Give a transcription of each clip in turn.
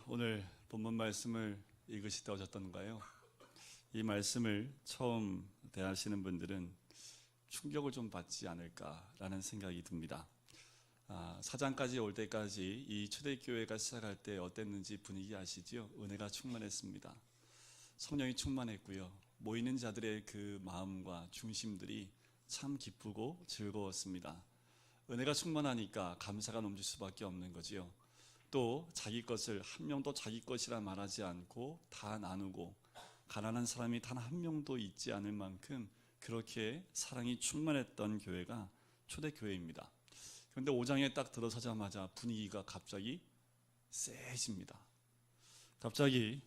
오늘 본문 말씀을 읽으시다 오셨던가요? 이 말씀을 처음 대하시는 분들은 충격을 좀 받지 않을까라는 생각이 듭니다. 4장까지 올 때까지 이 초대교회가 시작할 때 어땠는지 분위기 아시죠? 은혜가 충만했습니다. 성령이 충만했고요. 모이는 자들의 그 마음과 중심들이 참 기쁘고 즐거웠습니다. 은혜가 충만하니까 감사가 넘칠 수밖에 없는 거지요. 또 자기 것을 한 명도 자기 것이라 말하지 않고 다 나누고 가난한 사람이 단 한 명도 있지 않을 만큼 그렇게 사랑이 충만했던 교회가 초대교회입니다. 그런데 5장에 딱 들어서자마자 분위기가 갑자기 세집니다. 갑자기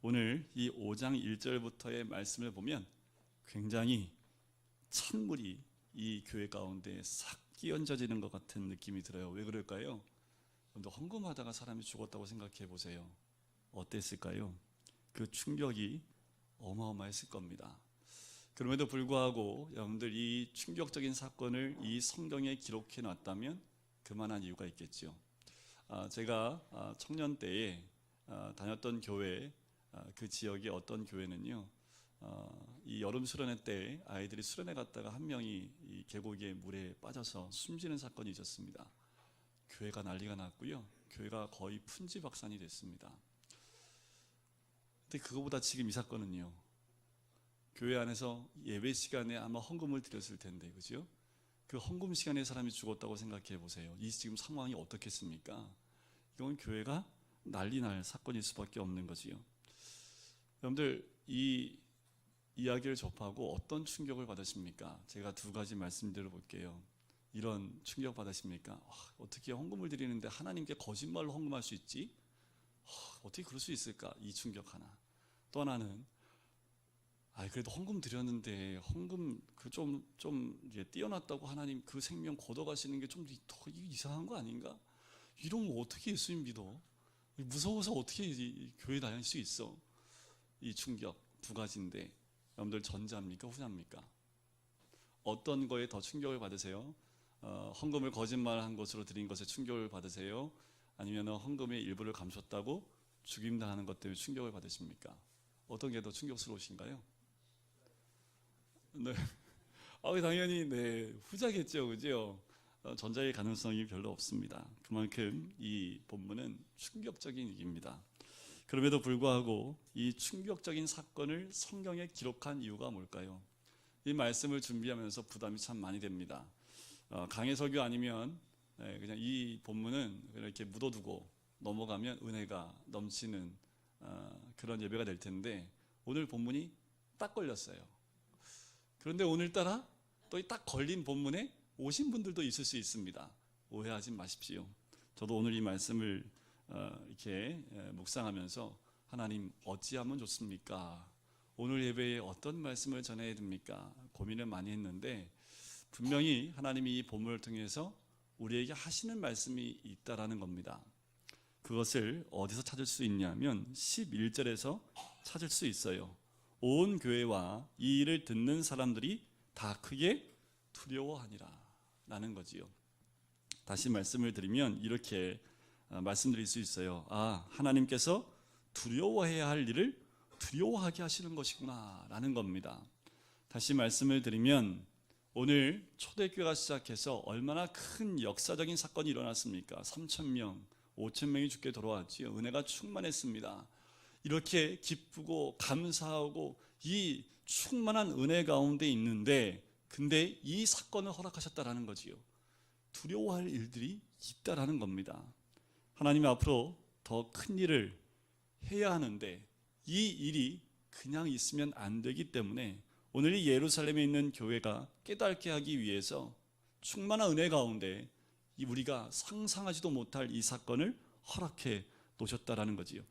오늘 이 5장 1절부터의 말씀을 보면 굉장히 찬물이 이 교회 가운데 싹 끼얹어지는 것 같은 느낌이 들어요. 왜 그럴까요? 근데 헌금하다가 사람이 죽었다고 생각해 보세요. 어땠을까요? 그 충격이 어마어마했을 겁니다. 그럼에도 불구하고 여러분들 이 충격적인 사건을 이 성경에 기록해 놨다면 그만한 이유가 있겠죠. 제가 청년 때에 다녔던 교회, 그 지역의 어떤 교회는요, 이 여름 수련회 때 아이들이 수련회 갔다가 한 명이 이 계곡의 물에 빠져서 숨지는 사건이 있었습니다. 교회가 난리가 났고요. 교회가 거의 풍지박산이 됐습니다. 근데 그거보다 지금 이 사건은요, 교회 안에서 예배 시간에 아마 헌금을 드렸을 텐데, 그죠? 그 헌금 시간에 사람이 죽었다고 생각해 보세요. 이 지금 상황이 어떻겠습니까? 이건 교회가 난리 날 사건일 수밖에 없는 거지요. 여러분들 이 이야기를 접하고 어떤 충격을 받으십니까? 제가 두 가지 말씀드려 볼게요. 이런 충격 받으십니까? 어떻게 헌금을 드리는데 하나님께 거짓말로 헌금할 수 있지? 어떻게 그럴 수 있을까? 이 충격 하나. 또 하나는 그래도 헌금 드렸는데 헌금 좀 띄어놨다고 하나님 그 생명 걷어가시는 게 좀 더 이상한 거 아닌가? 이러면 어떻게 예수님 믿어? 무서워서 어떻게 교회 다닐 수 있어? 이 충격 두 가지인데 여러분들 전자입니까? 후자입니까? 어떤 거에 더 충격을 받으세요? 헌금을 거짓말한 것으로 드린 것에 충격을 받으세요? 아니면 헌금의 일부를 감췄다고 죽임당하는 것 때문에 충격을 받으십니까? 어떤 게 더 충격스러우신가요? 네, 당연히 후자겠죠, 그죠? 전자의 가능성이 별로 없습니다. 그만큼 이 본문은 충격적인 얘기입니다. 그럼에도 불구하고 이 충격적인 사건을 성경에 기록한 이유가 뭘까요? 이 말씀을 준비하면서 부담이 참 많이 됩니다. 강해 설교 아니면 그냥 이 본문은 이렇게 묻어두고 넘어가면 은혜가 넘치는 그런 예배가 될 텐데 오늘 본문이 딱 걸렸어요. 그런데 오늘따라 또 딱 걸린 본문에 오신 분들도 있을 수 있습니다. 오해하지 마십시오. 저도 오늘 이 말씀을 이렇게 묵상하면서 하나님 어찌하면 좋습니까? 오늘 예배에 어떤 말씀을 전해야 됩니까? 고민을 많이 했는데 분명히 하나님이 이 본문을 통해서 우리에게 하시는 말씀이 있다라는 겁니다. 그것을 어디서 찾을 수 있냐면 11절에서 찾을 수 있어요. 온 교회와 이 일을 듣는 사람들이 다 크게 두려워하니라 라는 거지요. 다시 말씀을 드리면 이렇게 말씀드릴 수 있어요. 하나님께서 두려워해야 할 일을 두려워하게 하시는 것이구나 라는 겁니다. 다시 말씀을 드리면 오늘 초대교회가 시작해서 얼마나 큰 역사적인 사건이 일어났습니까? 3,000명, 5,000명이 죽게 돌아왔지요. 은혜가 충만했습니다. 이렇게 기쁘고 감사하고 이 충만한 은혜 가운데 있는데 근데 이 사건을 허락하셨다라는 거지요. 두려워할 일들이 있다라는 겁니다. 하나님 앞으로 더 큰 일을 해야 하는데 이 일이 그냥 있으면 안 되기 때문에 오늘 이 예루살렘에 있는 교회가 깨닫게 하기 위해서 충만한 은혜 가운데 우리가 상상하지도 못할 이 사건을 허락해 놓으셨다라는 거지요.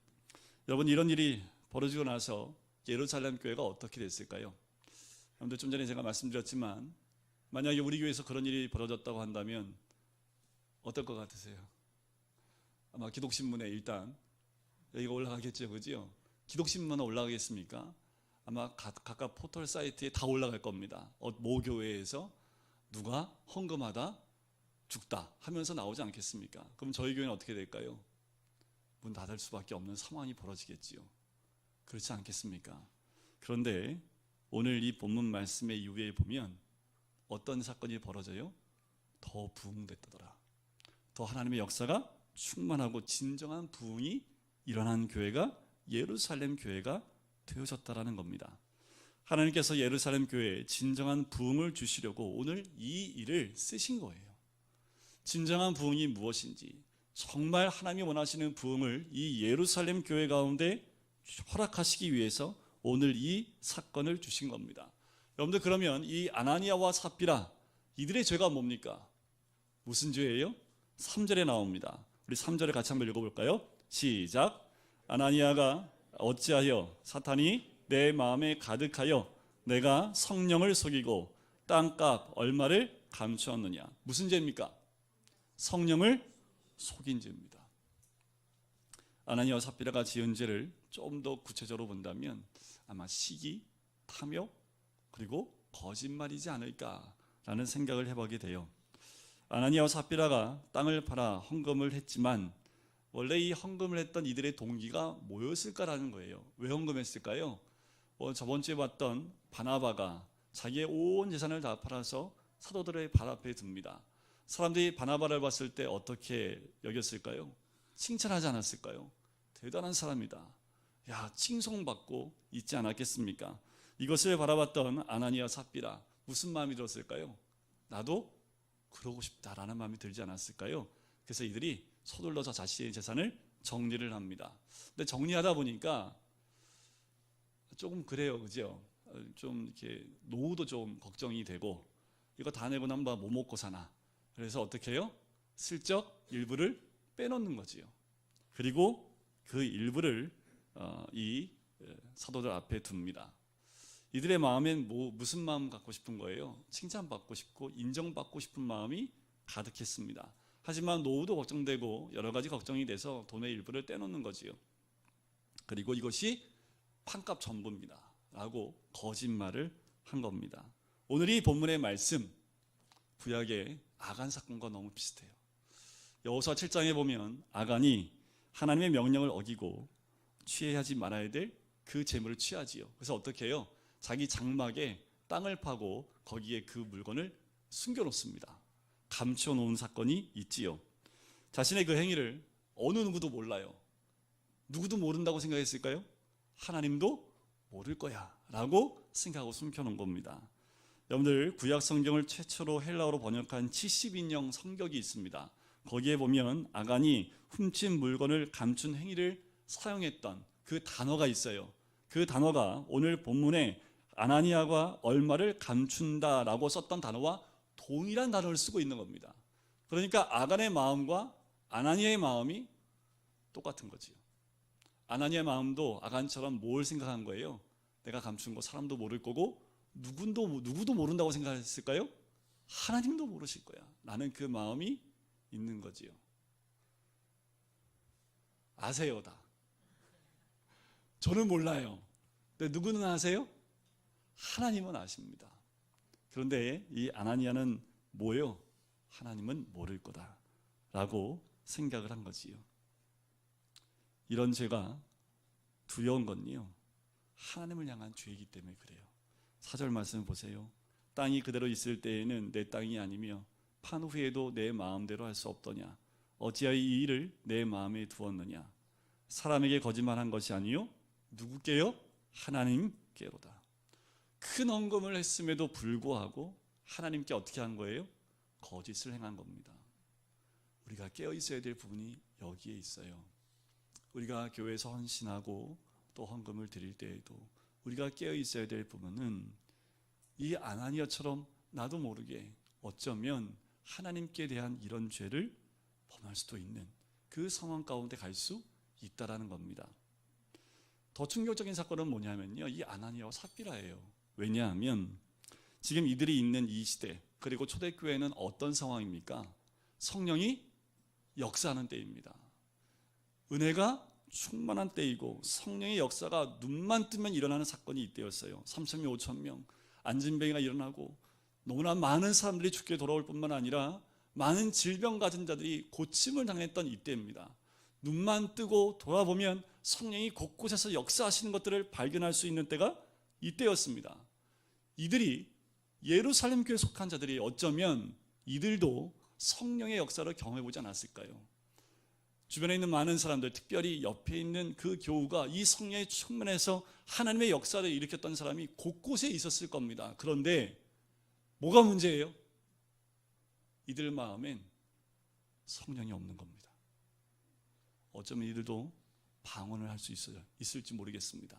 여러분 이런 일이 벌어지고 나서 예루살렘 교회가 어떻게 됐을까요? 여러분들 좀 전에 제가 말씀드렸지만 만약에 우리 교회에서 그런 일이 벌어졌다고 한다면 어떨 것 같으세요? 아마 기독신문에 일단 여기가 올라가겠죠, 그죠? 기독신문에 올라가겠습니까? 아마 각각 포털 사이트에 다 올라갈 겁니다. 모 교회에서 누가 헌금하다 죽다 하면서 나오지 않겠습니까? 그럼 저희 교회는 어떻게 될까요? 문 닫을 수밖에 없는 상황이 벌어지겠지요. 그렇지 않겠습니까? 그런데 오늘 이 본문 말씀의 이후에 보면 어떤 사건이 벌어져요? 더 부흥됐다더라. 더 하나님의 역사가 충만하고 진정한 부흥이 일어난 교회가 예루살렘 교회가 되어졌다라는 겁니다. 하나님께서 예루살렘 교회에 진정한 부흥을 주시려고 오늘 이 일을 쓰신 거예요. 진정한 부흥이 무엇인지, 정말 하나님이 원하시는 부흥을 이 예루살렘 교회 가운데 허락하시기 위해서 오늘 이 사건을 주신 겁니다. 여러분들, 그러면 이 아나니아와 삽비라, 이들의 죄가 뭡니까? 무슨 죄예요? 3절에 나옵니다. 우리 3절을 같이 한번 읽어볼까요? 시작. 아나니아가 어찌하여 사탄이 내 마음에 가득하여 내가 성령을 속이고 땅값 얼마를 감추었느냐. 무슨 죄입니까? 성령을 속인 죄입니다. 아나니아와 삽비라가 지은 죄를 좀 더 구체적으로 본다면 아마 시기, 탐욕, 그리고 거짓말이지 않을까라는 생각을 해보게 돼요. 아나니아와 삽비라가 땅을 팔아 헌금을 했지만 원래 이 헌금을 했던 이들의 동기가 뭐였을까라는 거예요. 왜 헌금했을까요? 저번 주에 봤던 바나바가 자기의 온 재산을 다 팔아서 사도들의 발 앞에 둡니다. 사람들이 바나바를 봤을 때 어떻게 여겼을까요? 칭찬하지 않았을까요? 대단한 사람이다. 야, 칭송받고 있지 않았겠습니까? 이것을 바라봤던 아나니아 삽비라, 무슨 마음이 들었을까요? 나도 그러고 싶다라는 마음이 들지 않았을까요? 그래서 이들이 서둘러서 자신의 재산을 정리를 합니다. 근데 정리하다 보니까 조금 그래요, 그죠? 좀 이렇게 노후도 좀 걱정이 되고, 이거 다 내고 나면 뭐 먹고 사나? 그래서 어떻게 해요? 슬쩍 일부를 빼놓는 거지요. 그리고 그 일부를 이 사도들 앞에 둡니다. 이들의 마음엔 무슨 마음 갖고 싶은 거예요? 칭찬받고 싶고 인정받고 싶은 마음이 가득했습니다. 하지만 노후도 걱정되고 여러 가지 걱정이 돼서 돈의 일부를 떼놓는 거지요. 그리고 이것이 판값 전부입니다 라고 거짓말을 한 겁니다. 오늘 이 본문의 말씀, 구약의 아간 사건과 너무 비슷해요. 여호수아 7장에 보면 아간이 하나님의 명령을 어기고 취하지 말아야 될 그 재물을 취하지요. 그래서 어떻게 해요? 자기 장막에 땅을 파고 거기에 그 물건을 숨겨놓습니다. 감추어 놓은 사건이 있지요. 자신의 그 행위를 어느 누구도 몰라요. 누구도 모른다고 생각했을까요? 하나님도 모를 거야 라고 생각하고 숨겨놓은 겁니다. 여러분들, 구약 성경을 최초로 헬라어로 번역한 70인형 성격이 있습니다. 거기에 보면 아간이 훔친 물건을 감춘 행위를 사용했던 그 단어가 있어요. 그 단어가 오늘 본문에 아나니아가 얼마를 감춘다라고 썼던 단어와 동일한 단어를 쓰고 있는 겁니다. 그러니까 아간의 마음과 아나니아의 마음이 똑같은 거지요. 아나니아의 마음도 아간처럼 뭘 생각한 거예요? 내가 감춘 거 사람도 모를 거고 누구도 모른다고 생각했을까요? 하나님도 모르실 거야. 나는 그 마음이 있는 거지요. 아세요, 다. 저는 몰라요. 근데 누구는 아세요? 하나님은 아십니다. 그런데 이 아나니아는 뭐예요? 하나님은 모를 거다라고 생각을 한 거지요. 이런 죄가 두려운 건요, 하나님을 향한 죄이기 때문에 그래요. 4절 말씀을 보세요. 땅이 그대로 있을 때에는 내 땅이 아니며 판 후에도 내 마음대로 할 수 없더냐. 어찌하여 이 일을 내 마음에 두었느냐. 사람에게 거짓말한 것이 아니요 누구께요? 하나님께로다. 큰 헌금을 했음에도 불구하고 하나님께 어떻게 한 거예요? 거짓을 행한 겁니다. 우리가 깨어 있어야 될 부분이 여기에 있어요. 우리가 교회에서 헌신하고 또 헌금을 드릴 때에도 우리가 깨어 있어야 될 부분은 이 아나니아처럼 나도 모르게 어쩌면 하나님께 대한 이런 죄를 범할 수도 있는 그 상황 가운데 갈 수 있다라는 겁니다. 더 충격적인 사건은 뭐냐면요, 이 아나니아와 삽비라예요. 왜냐하면 지금 이들이 있는 이 시대, 그리고 초대교회는 어떤 상황입니까? 성령이 역사하는 때입니다. 은혜가 충만한 때이고 성령의 역사가 눈만 뜨면 일어나는 사건이 이때였어요. 3,000명, 5,000명 안진뱅이가 일어나고 너무나 많은 사람들이 죽게 돌아올 뿐만 아니라 많은 질병 가진 자들이 고침을 당했던 이때입니다. 눈만 뜨고 돌아보면 성령이 곳곳에서 역사하시는 것들을 발견할 수 있는 때가 이때였습니다. 이들이 예루살렘 교회에 속한 자들이 어쩌면 이들도 성령의 역사를 경험해보지 않았을까요? 주변에 있는 많은 사람들, 특별히 옆에 있는 그 교우가 이 성령의 충만해서 하나님의 역사를 일으켰던 사람이 곳곳에 있었을 겁니다. 그런데 뭐가 문제예요? 이들 마음엔 성령이 없는 겁니다. 어쩌면 이들도 방언을 할 수 있을지 모르겠습니다.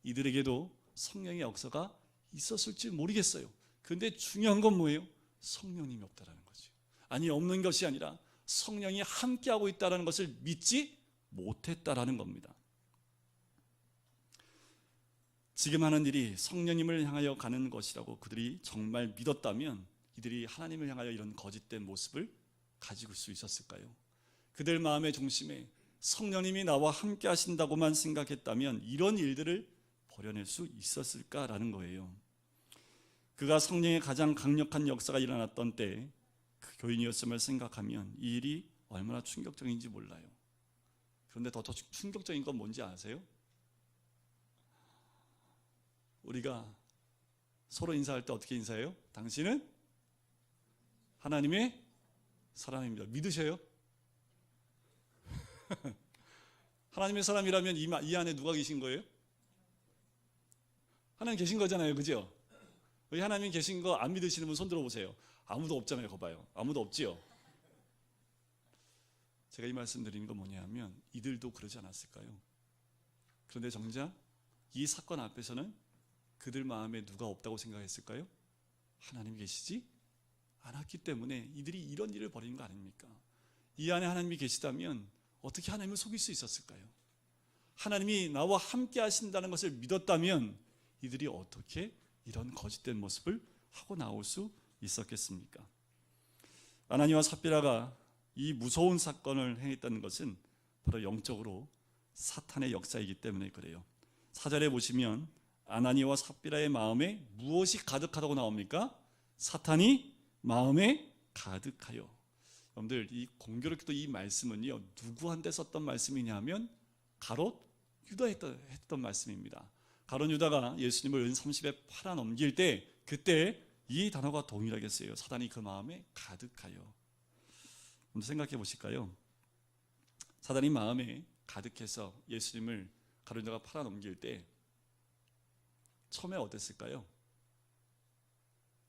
이들에게도 성령의 역사가 있었을지 모르겠어요. 그런데 중요한 건 뭐예요? 성령님이 없다라는 거죠. 아니, 없는 것이 아니라 성령이 함께하고 있다는 것을 믿지 못했다라는 겁니다. 지금 하는 일이 성령님을 향하여 가는 것이라고 그들이 정말 믿었다면 이들이 하나님을 향하여 이런 거짓된 모습을 가지고 수 있었을까요? 그들 마음의 중심에 성령님이 나와 함께 하신다고만 생각했다면 이런 일들을 버려낼 수 있었을까라는 거예요. 그가 성령의 가장 강력한 역사가 일어났던 때 그 교인이었음을 생각하면 이 일이 얼마나 충격적인지 몰라요. 그런데 더 충격적인 건 뭔지 아세요? 우리가 서로 인사할 때 어떻게 인사해요? 당신은 하나님의 사람입니다. 믿으셔요? 하나님의 사람이라면 이 안에 누가 계신 거예요? 하나님 계신 거잖아요. 그죠? 여기 하나님 계신 거 안 믿으시는 분 손 들어보세요. 아무도 없잖아요. 거봐요. 아무도 없지요? 제가 이 말씀 드리는 건 뭐냐면 이들도 그러지 않았을까요? 그런데 정작 이 사건 앞에서는 그들 마음에 누가 없다고 생각했을까요? 하나님이 계시지 않았기 때문에 이들이 이런 일을 벌이는 거 아닙니까? 이 안에 하나님이 계시다면 어떻게 하나님을 속일 수 있었을까요? 하나님이 나와 함께 하신다는 것을 믿었다면 이들이 어떻게 이런 거짓된 모습을 하고 나올 수 있었겠습니까? 아나니와 삽비라가 이 무서운 사건을 행했다는 것은 바로 영적으로 사탄의 역사이기 때문에 그래요. 4절에 보시면 아나니와 삽비라의 마음에 무엇이 가득하다고 나옵니까? 사탄이 마음에 가득하여. 여러분들, 이 공교롭게도 이 말씀은요 누구한테 썼던 말씀이냐면 가롯 유다 했던 말씀입니다. 가롯 유다가 예수님을 은 30에 팔아 넘길 때 그때 이 단어가 동일하게 쓰여요. 사탄이 그 마음에 가득하여. 한번 생각해 보실까요? 사탄이 마음에 가득해서 예수님을 가롯 유다가 팔아 넘길 때 처음에 어땠을까요?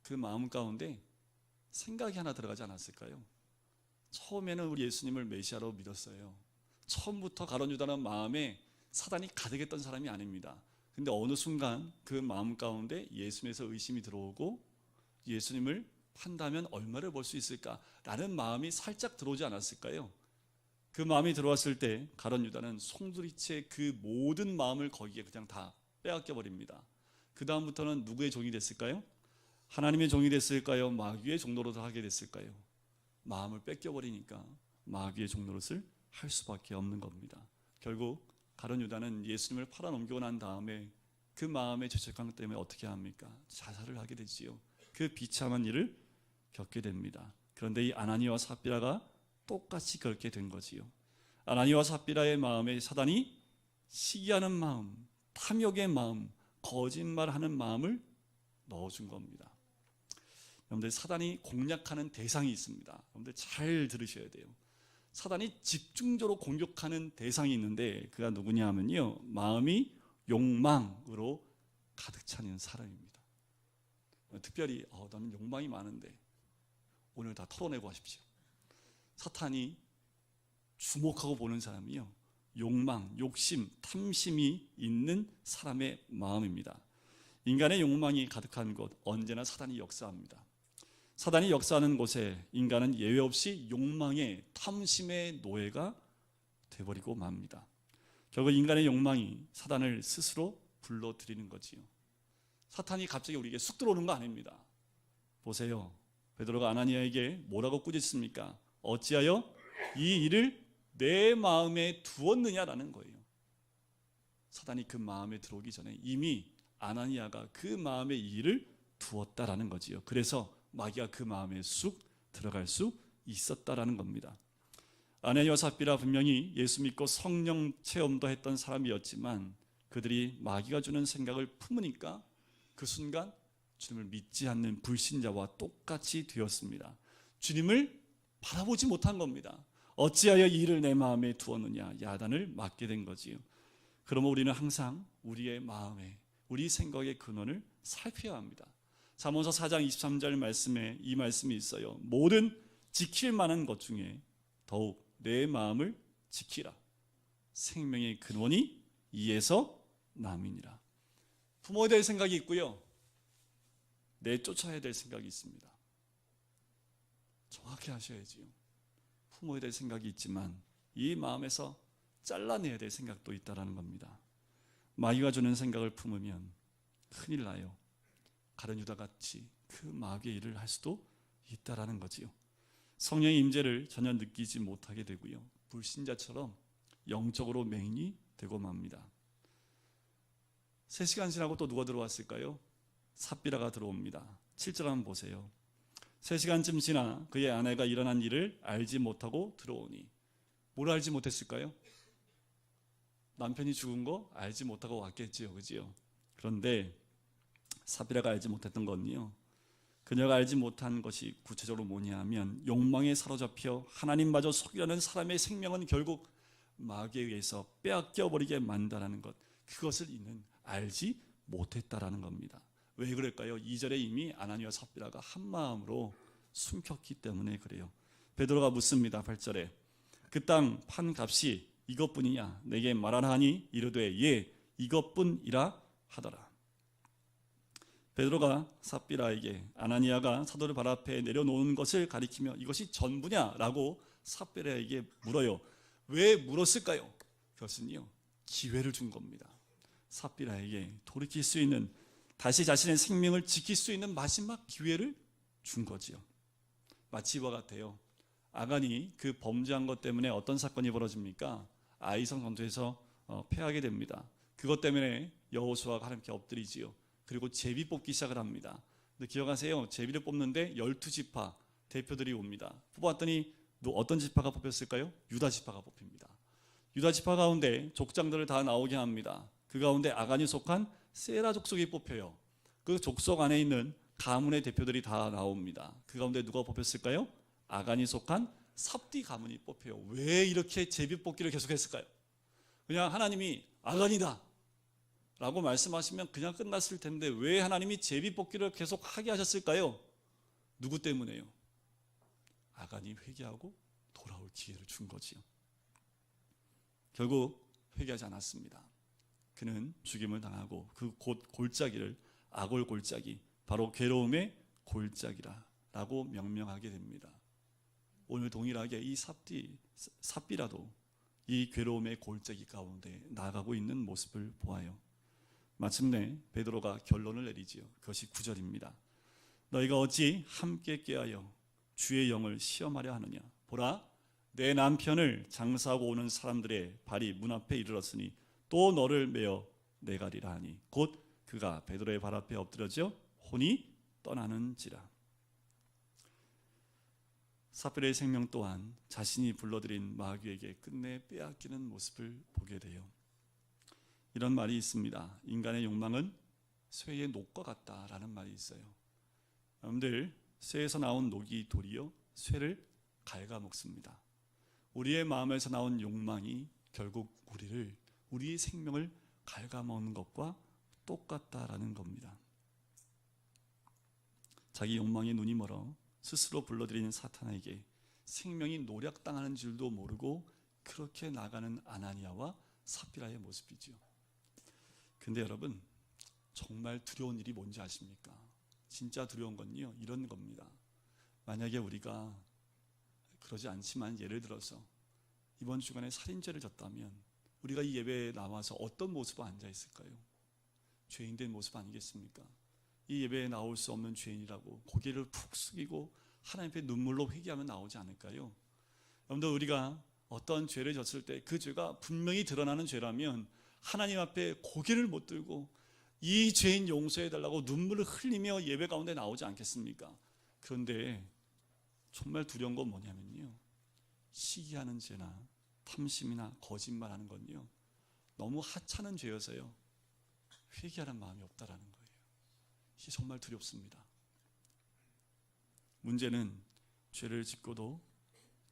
그 마음 가운데 생각이 하나 들어가지 않았을까요? 처음에는 우리 예수님을 메시아로 믿었어요. 처음부터 가롯 유다는 마음에 사단이 가득했던 사람이 아닙니다. 근데 어느 순간 그 마음 가운데 예수님에서 의심이 들어오고 예수님을 판다면 얼마를 벌 수 있을까라는 마음이 살짝 들어오지 않았을까요? 그 마음이 들어왔을 때 가롯 유다는 송두리째 그 모든 마음을 거기에 그냥 다 빼앗겨 버립니다. 그 다음부터는 누구의 종이 됐을까요? 하나님의 종이 됐을까요? 마귀의 종노릇을 하게 됐을까요? 마음을 뺏겨버리니까 마귀의 종노릇을 할 수밖에 없는 겁니다. 결국 가롯 유다는 예수님을 팔아넘기고 난 다음에 그 마음의 죄책감 때문에 어떻게 합니까? 자살을 하게 되지요. 그 비참한 일을 겪게 됩니다. 그런데 이 아나니와 삽비라가 똑같이 그렇게 된 거지요. 아나니와 삽비라의 마음에 사단이 시기하는 마음, 탐욕의 마음, 거짓말하는 마음을 넣어준 겁니다. 여러분들, 사단이 공략하는 대상이 있습니다. 여러분들 잘 들으셔야 돼요. 사단이 집중적으로 공격하는 대상이 있는데 그가 누구냐 하면요, 마음이 욕망으로 가득 차는 사람입니다. 특별히 나는 욕망이 많은데 오늘 다 털어내고 하십시오. 사탄이 주목하고 보는 사람이요, 욕망, 욕심, 탐심이 있는 사람의 마음입니다. 인간의 욕망이 가득한 곳, 언제나 사단이 역사합니다. 사단이 역사하는 곳에 인간은 예외 없이 욕망의, 탐심의 노예가 되어버리고 맙니다. 결국 인간의 욕망이 사단을 스스로 불러들이는 거지요. 사탄이 갑자기 우리에게 쑥 들어오는 거 아닙니다. 보세요, 베드로가 아나니아에게 뭐라고 꾸짖습니까? 어찌하여 이 일을 내 마음에 두었느냐라는 거예요. 사단이 그 마음에 들어오기 전에 이미 아나니아가 그 마음에 이 일을 두었다라는 거지요. 그래서 마귀가 그 마음에 쑥 들어갈 수 있었다라는 겁니다. 아나니아와 삽비라 분명히 예수 믿고 성령 체험도 했던 사람이었지만 그들이 마귀가 주는 생각을 품으니까 그 순간 주님을 믿지 않는 불신자와 똑같이 되었습니다. 주님을 바라보지 못한 겁니다. 어찌하여 이 일을 내 마음에 두었느냐, 야단을 맞게 된 거지요. 그러면 우리는 항상 우리의 마음에, 우리 생각의 근원을 살펴야 합니다. 잠언서 4장 23절 말씀에 이 말씀이 있어요. 모든 지킬 만한 것 중에 더욱 내 마음을 지키라. 생명의 근원이 이에서 남이니라. 부모에 대할 생각이 있고요, 내쫓아야 될 생각이 있습니다. 정확히 하셔야지요. 부모에 대할 생각이 있지만 이 마음에서 잘라내야 될 생각도 있다라는 겁니다. 마귀가 주는 생각을 품으면 큰일 나요. 가룟 유다 같이 그 마귀의 일을 할 수도 있다라는 거지요. 성령의 임재를 전혀 느끼지 못하게 되고요, 불신자처럼 영적으로 맹인이 되고 맙니다. 3시간 지나고 또 누가 들어왔을까요? 삽비라가 들어옵니다. 7절 한번 보세요. 3시간쯤 지나 그의 아내가 일어난 일을 알지 못하고 들어오니. 뭘 알지 못했을까요? 남편이 죽은 거 알지 못하고 왔겠지요, 그지요? 그런데 삽비라가 알지 못했던 건요, 그녀가 알지 못한 것이 구체적으로 뭐냐 하면 욕망에 사로잡혀 하나님마저 속이려는 사람의 생명은 결국 마귀에 의해서 빼앗겨 버리게 만다라는 것, 그것을 이는 알지 못했다라는 겁니다. 왜 그럴까요? 2절에 이미 아나니아와 삽비라가 한 마음으로 숨겼기 때문에 그래요. 베드로가 묻습니다. 8절에 그 땅 판 값이 이것뿐이냐 내게 말하라 하니 이르되 예 이것뿐이라 하더라. 베드로가 삽비라에게 아나니아가 사도를 발 앞에 내려놓은 것을 가리키며 이것이 전부냐라고 삽비라에게 물어요. 왜 물었을까요? 그것은요, 기회를 준 겁니다. 삽비라에게 돌이킬 수 있는, 다시 자신의 생명을 지킬 수 있는 마지막 기회를 준 거지요. 마치 이와 같아요. 아간이 그 범죄한 것 때문에 어떤 사건이 벌어집니까? 아이성 전투에서 패하게 됩니다. 그것 때문에 여호수아가 하나님께 엎드리지요. 그리고 제비 뽑기 시작을 합니다. 근데 기억하세요. 제비를 뽑는데 12지파 대표들이 옵니다. 뽑았더니 어떤 지파가 뽑혔을까요? 유다 지파가 뽑힙니다. 유다 지파 가운데 족장들을 다 나오게 합니다. 그 가운데 아간이 속한 세라 족속이 뽑혀요. 그 족속 안에 있는 가문의 대표들이 다 나옵니다. 그 가운데 누가 뽑혔을까요? 아간이 속한 삽디 가문이 뽑혀요. 왜 이렇게 제비 뽑기를 계속했을까요? 그냥 하나님이 아간이다 라고 말씀하시면 그냥 끝났을 텐데 왜 하나님이 제비 뽑기를 계속 하게 하셨을까요? 누구 때문에요? 아간이 회개하고 돌아올 기회를 준 거지요. 결국 회개하지 않았습니다. 그는 죽임을 당하고 그 곧 골짜기를 아골 골짜기, 바로 괴로움의 골짜기라고 명명하게 됩니다. 오늘 동일하게 이 삽비라도 이 괴로움의 골짜기 가운데 나가고 있는 모습을 보아요. 마침내 베드로가 결론을 내리지요. 그것이 9절입니다. 너희가 어찌 함께 깨하여 주의 영을 시험하려 하느냐. 보라, 내 남편을 장사하고 오는 사람들의 발이 문 앞에 이르렀으니 또 너를 메어 내가리라 하니 곧 그가 베드로의 발 앞에 엎드려져 혼이 떠나는지라. 삽비라의 생명 또한 자신이 불러들인 마귀에게 끝내 빼앗기는 모습을 보게 돼요. 이런 말이 있습니다. 인간의 욕망은 쇠의 녹과 같다라는 말이 있어요. 여러분들, 쇠에서 나온 녹이 도리어 쇠를 갉아먹습니다. 우리의 마음에서 나온 욕망이 결국 우리의 생명을 갉아먹는 것과 똑같다라는 겁니다. 자기 욕망에 눈이 멀어 스스로 불러들이는 사탄에게 생명이 노략당하는 줄도 모르고 그렇게 나가는 아나니아와 삽비라의 모습이죠. 근데 여러분, 정말 두려운 일이 뭔지 아십니까? 진짜 두려운 건요, 이런 겁니다. 만약에 우리가 그러지 않지만 예를 들어서 이번 주간에 살인죄를 졌다면 우리가 이 예배에 나와서 어떤 모습으로 앉아 있을까요? 죄인된 모습 아니겠습니까? 이 예배에 나올 수 없는 죄인이라고 고개를 푹 숙이고 하나님 앞에 눈물로 회개하며 나오지 않을까요? 여러분들, 우리가 어떤 죄를 졌을 때 그 죄가 분명히 드러나는 죄라면 하나님 앞에 고개를 못 들고 이 죄인 용서해달라고 눈물을 흘리며 예배 가운데 나오지 않겠습니까? 그런데 정말 두려운 건 뭐냐면요, 시기하는 죄나 탐심이나 거짓말하는 건요, 너무 하찮은 죄여서요 회개하는 마음이 없다라는 거예요. 이게 정말 두렵습니다. 문제는 죄를 짓고도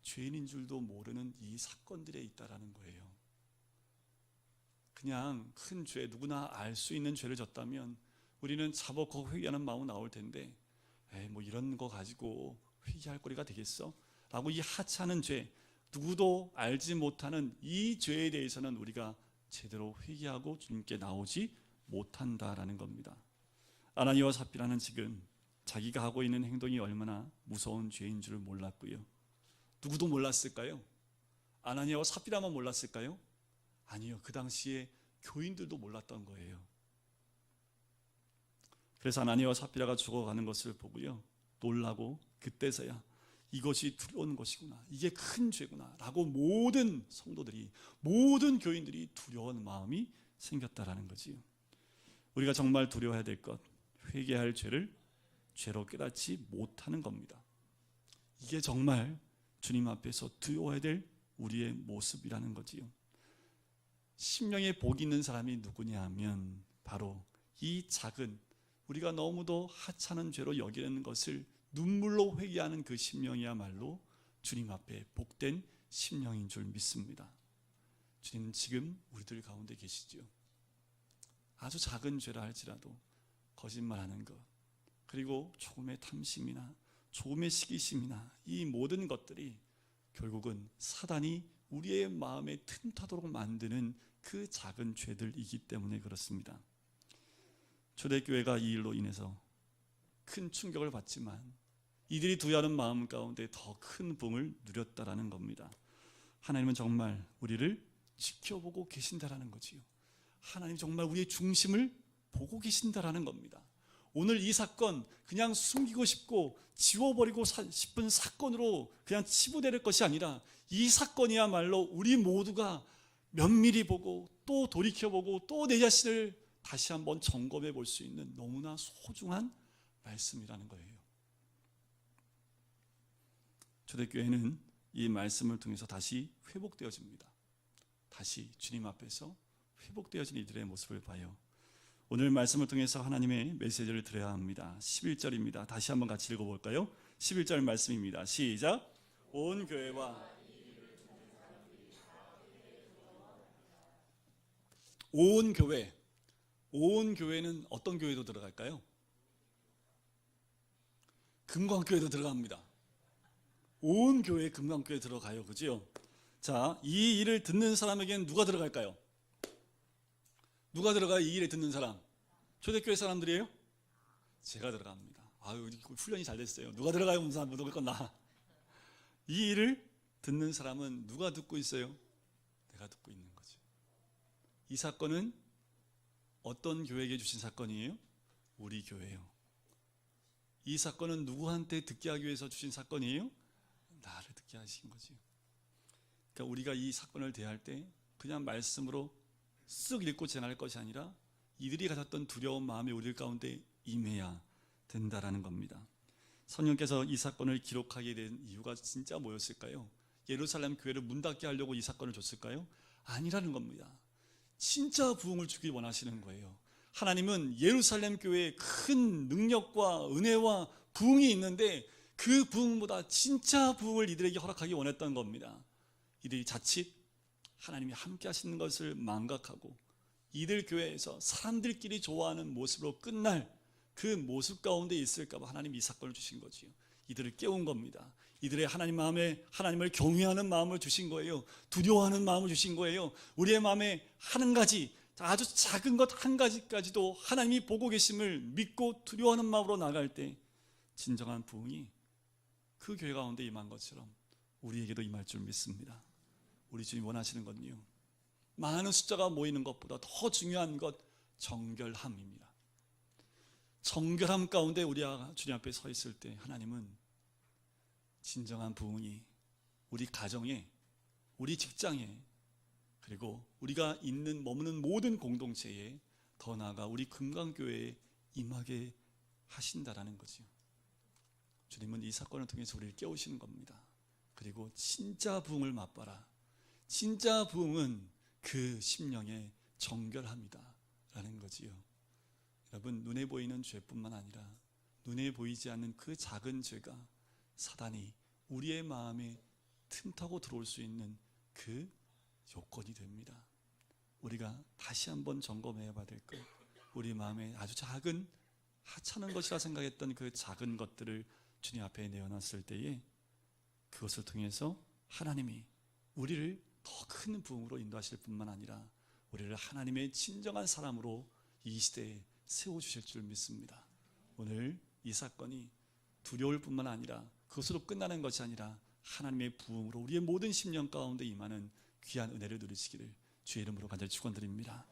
죄인인 줄도 모르는 이 사건들에 있다라는 거예요. 그냥 큰 죄, 누구나 알 수 있는 죄를 졌다면 우리는 자복하고 회개하는 마음은 나올 텐데, 뭐 이런 거 가지고 회개할 거리가 되겠어? 라고 이 하찮은 죄, 누구도 알지 못하는 이 죄에 대해서는 우리가 제대로 회개하고 주님께 나오지 못한다라는 겁니다. 아나니아와 삽비라는 지금 자기가 하고 있는 행동이 얼마나 무서운 죄인 줄을 몰랐고요. 누구도 몰랐을까요? 아나니아와 삽비라만 몰랐을까요? 아니요, 그 당시에 교인들도 몰랐던 거예요. 그래서 아나니아와 삽비라가 죽어가는 것을 보고요, 놀라고 그때서야 이것이 두려운 것이구나, 이게 큰 죄구나 라고 모든 성도들이, 모든 교인들이 두려운 마음이 생겼다라는 거지요. 우리가 정말 두려워해야 될 것, 회개할 죄를 죄로 깨닫지 못하는 겁니다. 이게 정말 주님 앞에서 두려워해야 될 우리의 모습이라는 거지요. 심령에 복이 있는 사람이 누구냐 하면 바로 이 작은, 우리가 너무도 하찮은 죄로 여기는 것을 눈물로 회개하는 그 심령이야말로 주님 앞에 복된 심령인 줄 믿습니다. 주님은 지금 우리들 가운데 계시죠. 아주 작은 죄라 할지라도 거짓말하는 것, 그리고 조금의 탐심이나 조금의 시기심이나 이 모든 것들이 결국은 사단이 우리의 마음에 틈타도록 만드는 그 작은 죄들이기 때문에 그렇습니다. 초대교회가 이 일로 인해서 큰 충격을 받지만 이들이 두려워하는 마음 가운데 더 큰 복을 누렸다라는 겁니다. 하나님은 정말 우리를 지켜보고 계신다라는 거지요. 하나님 정말 우리의 중심을 보고 계신다라는 겁니다. 오늘 이 사건 그냥 숨기고 싶고 지워버리고 싶은 사건으로 그냥 치부될 것이 아니라 이 사건이야말로 우리 모두가 면밀히 보고 또 돌이켜보고 또 내 자신을 다시 한번 점검해 볼 수 있는 너무나 소중한 말씀이라는 거예요. 초대교회는 이 말씀을 통해서 다시 회복되어집니다. 다시 주님 앞에서 회복되어진 이들의 모습을 봐요. 오늘 말씀을 통해서 하나님의 메시지를 드려야 합니다. 11절입니다. 다시 한번 같이 읽어볼까요? 11절 말씀입니다. 시작. 온 교회와 온 교회, 온 교회는 어떤 교회도 들어갈까요? 금광교회도 들어갑니다. 온 교회, 금광교회 들어가요. 그죠? 자, 이 일을 듣는 사람에게는 누가 들어갈까요? 누가 들어가요? 이 일에 듣는 사람. 초대교회 사람들이에요? 제가 들어갑니다. 아유, 훈련이 잘 됐어요. 누가 들어가요? 무조건 나. 이 일을 듣는 사람은 누가 듣고 있어요? 내가 듣고 있는 거죠. 이 사건은 어떤 교회에게 주신 사건이에요? 우리 교회예요. 이 사건은 누구한테 듣게 하기 위해서 주신 사건이에요? 나를 듣게 하신 거죠. 그러니까 우리가 이 사건을 대할 때 그냥 말씀으로 쓱 읽고 지나갈 것이 아니라 이들이 가졌던 두려운 마음이 우리 가운데 임해야 된다라는 겁니다. 성령께서 이 사건을 기록하게 된 이유가 진짜 뭐였을까요? 예루살렘 교회를 문 닫게 하려고 이 사건을 줬을까요? 아니라는 겁니다. 진짜 부흥을 주길 원하시는 거예요. 하나님은 예루살렘 교회에 큰 능력과 은혜와 부흥이 있는데 그 부흥보다 진짜 부흥을 이들에게 허락하기 원했던 겁니다. 이들이 자칫 하나님이 함께 하시는 것을 망각하고 이들 교회에서 사람들끼리 좋아하는 모습으로 끝날 그 모습 가운데 있을까 봐 하나님이 이 사건을 주신 거지요. 이들을 깨운 겁니다. 이들의 하나님 마음에 하나님을 경외하는 마음을 주신 거예요. 두려워하는 마음을 주신 거예요. 우리의 마음에 한 가지, 아주 작은 것 한 가지까지도 하나님이 보고 계심을 믿고 두려워하는 마음으로 나갈 때 진정한 부흥이 그 교회 가운데 임한 것처럼 우리에게도 임할 줄 믿습니다. 우리 주님 원하시는 건요, 많은 숫자가 모이는 것보다 더 중요한 것, 정결함입니다. 정결함 가운데 우리가 주님 앞에 서 있을 때 하나님은 진정한 부흥이 우리 가정에, 우리 직장에, 그리고 우리가 있는 머무는 모든 공동체에, 더 나아가 우리 금강교회에 임하게 하신다라는 거지요. 주님은 이 사건을 통해서 우리를 깨우시는 겁니다. 그리고 진짜 부흥을 맛봐라. 진짜 부흥은 그 심령의 정결함이다 라는 거지요. 여러분, 눈에 보이는 죄뿐만 아니라 눈에 보이지 않는 그 작은 죄가 사단이 우리의 마음에 틈타고 들어올 수 있는 그 요건이 됩니다. 우리가 다시 한번 점검해야 될 것, 우리 마음에 아주 작은 하찮은 것이라 생각했던 그 작은 것들을 주님 앞에 내어놨을 때에 그것을 통해서 하나님이 우리를 더 큰 부흥으로 인도하실 뿐만 아니라 우리를 하나님의 진정한 사람으로 이 시대에 세워주실 줄 믿습니다. 오늘 이 사건이 두려울 뿐만 아니라 그것으로 끝나는 것이 아니라 하나님의 부흥으로 우리의 모든 심령 가운데 임하는 귀한 은혜를 누리시기를 주의 이름으로 간절히 축원드립니다.